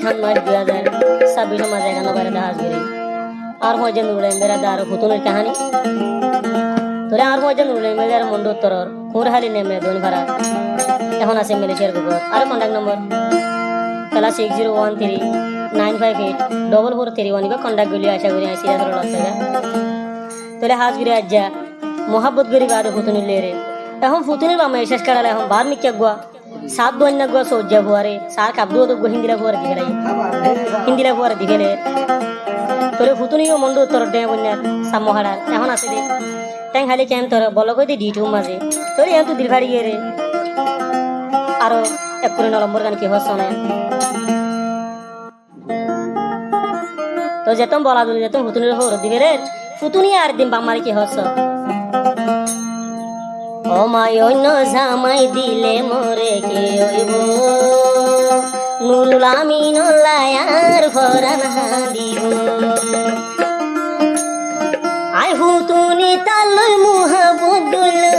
খান মাস 2026 মাঝে এখানে বাইরে হাজ গিরি আর মজা নুরুল মেরা দার ফুতুনের কাহিনী তোরে আর মজা নুরুল মেরার মন্ড উত্তরর কুরহালি নেমে দোন ভাড়া এখন আছে মালয়েশিয়ার গুগল আর কন্টাক্ট নম্বর খেলা 6013958443 বা কন্টাক্ট গুলি আশা করি আইসি রাত লাগা তোরে হাজ গিরি আজ্জা মোহাব্বত গরি বাদ ফুতুনির লেরে এখন ফুতুনির বামে শেষ কাড়ালে এখন বার মিক্কা গুয়া সাত দোয়ান্না গুয়া সজ্জা বুয়ারে সার কাবদু গো হিন্দিলা বুয়ারে দিগেলাই হিন্দিলা বুয়ারে দিগেলে তোরে ফুতুনিও মন্ড উত্তর দে বন্যার সামহাড়ার এখন আছে দে ট্যাং খালি কেন তোর বলো কই দি ডিটু মাঝে তোর এখন তো দিল ভাড়ি রে আরো এক করে নম্বর গান কি হস না তো যেতম বলা দিলে যেতম ফুতুনির হর দিবে রে ফুতুনি আর দিন বামারি কি হস ও মাই অন্য জামাই দিলে মোরে কে হইব Nurul Amin liar Ferran হাদিব I হুতুনি তালই মুহাবুদুল্লাহ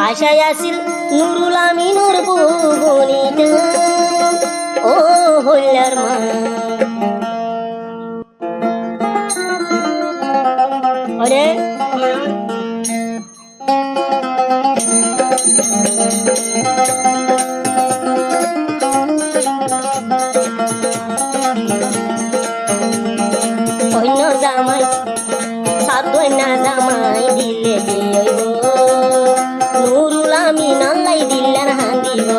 আশায় আসিল নুরুল আমিনুর বুবনিটা ও হইলার মা ওরে অন্য জামাই সাতই না জামাই দিলে দিইব নুরুল আমিন আল্লাহ দিলেন হাদিব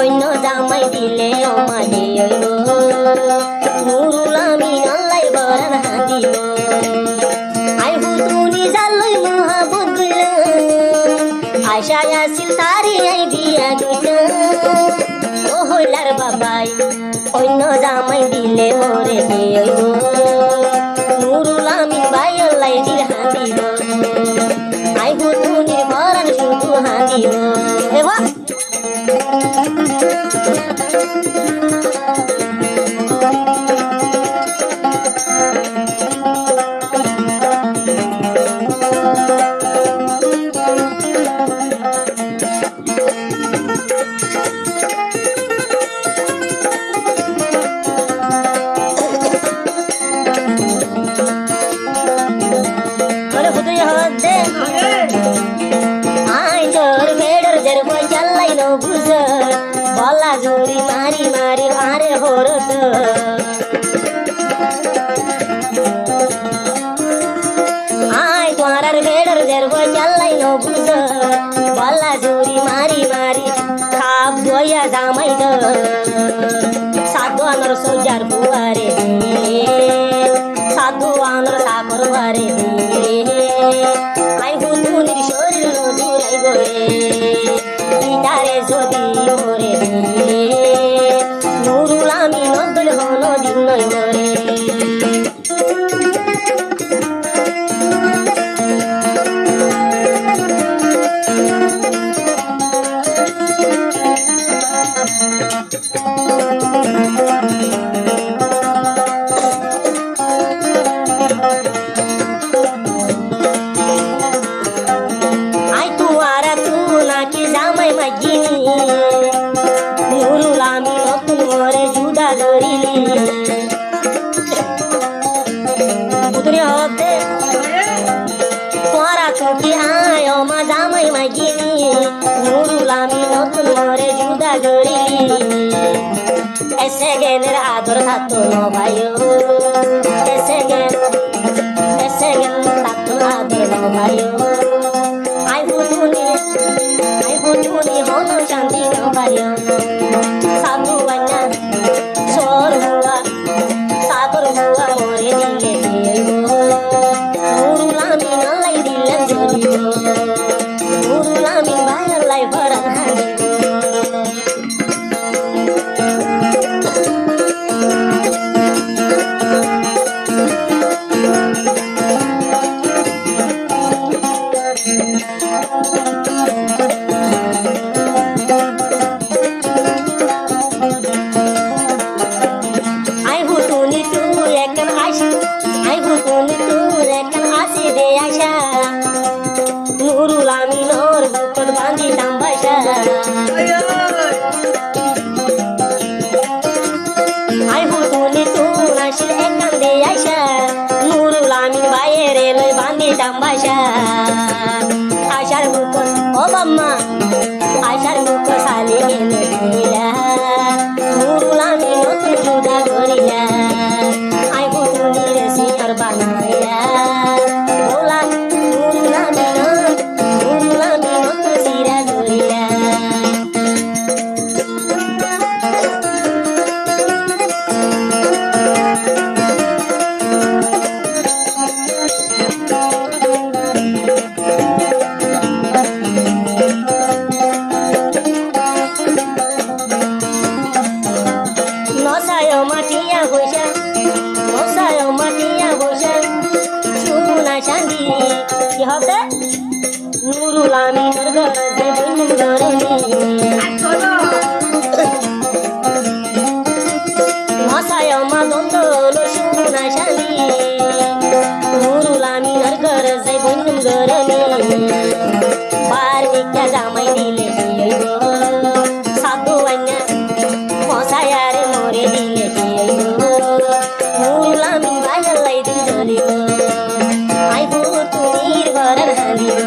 অন্য জামাই দিলে ওমা দিইব নুরুল আমিন আল্লাহ বরান হাদিব আই হুতুনি জালই মুহাবুদুল্লাহ আশা আসিল তারি আই দিয়া দুইটা ও হইলার বাবাই অন্য জামাই দিলে মোরে দিইব নুরুল আমিন ভাই আল্লাহ দিল হাদিব আই হুতুনির বরান শুধু হাদিব এ বাহ বলা জুড়ি মারি মারি আরে হরত আয় তোমার বেড়র দের চাল্লাই নবুজ বলা জুড়ি মারি মারি খাপ দইয়া জামাই দ সাধু আনর সোজার বুয়ারে সাধু আনর সাকর বারে আই হুতুনির শরীর নজুরাই গরে ইতারে যদি মোরে দিলে নুরুল আমিন অন্তল হলো দিন নয় মরে আই তুয়ারা তু নাকি জামাই মাগিনি নুরুল আমিন নতুন মরে জুদা ধরিলি পুতুরি হতে তোরা চুকি আয় মা জামাই মাগিনি নুরুল আমিন নতুন মরে জুদা ধরিলি এসে গেলের আদর থাকতো ন ভাইও এসে গেল থাকতো আদর ন ভাইও আই হুতুনি হনো শান্তি ন ভাইও সাধু বান্না সর হুয়া সাগর হুয়া মরে দিলে দিইব নুরুল আমিন আল্লাহ দিলেন জড়িব নুরুল আমিন ভাই আল্লাহ ভরান হাদিব নুরুল আমিনর বুকত বাঁধিলাম বাসা বান্দিতাম বাসা আশার মুখ ও বাম্মা আশার মুখ সালি এনে দিলা নুরুল আমি নতুন জুদা করিলা আই পুতুলির সিনর বানাইলা বলা নুরুল আমি নতুন সিরা করিলা নুরুল আমিনের ঘরে বন্ধু ধরনি মশায় মা দ্বন্দ্ব হলো সুনা শালি নুরুল আমিনের ঘরে বন্ধু ধরনি বার মিথ্যা জামাই দিলে কি হইব সাধু আইনা মশায় আরে মরে দিলে কি হইব নুরুল আমিন ভাইয়ার লাই দিন চলিব আইব তুমির ঘরের হালিব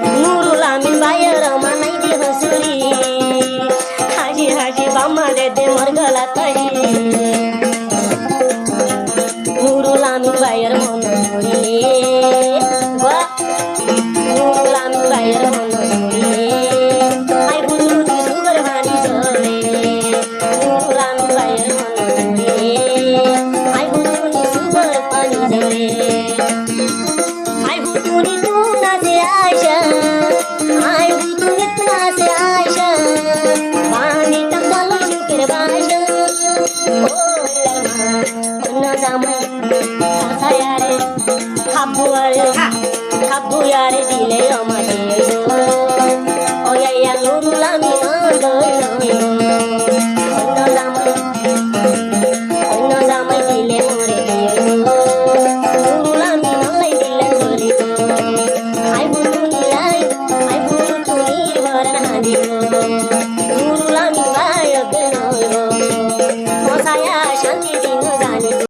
নুরুল আমিন ভাইয়ের মানাই দে হসুরি হাসি হাসি বাম্মা দে মোর গলা তাড়ি নুরুল আমিন ভাইয়ের মন ধরিয়ে নুরুল আমিন ভাইয়ের মন ধরিয়ে আই বুঝু সুগর ভানি চলে নুরুল আমিন ভাইয়ের মন ধরিয়ে আই বুঝু সুগর পানি চলে খাবু আরে দিলে আমাকে ওয়া নুরুল আমিন অন্য জামাই দিলে মরে নুরুল আমিন লাই দিলে চলি আই বুঝু তুমি ঘর হাজিব নুরুল আমিন ভাই মশায়া শান্তি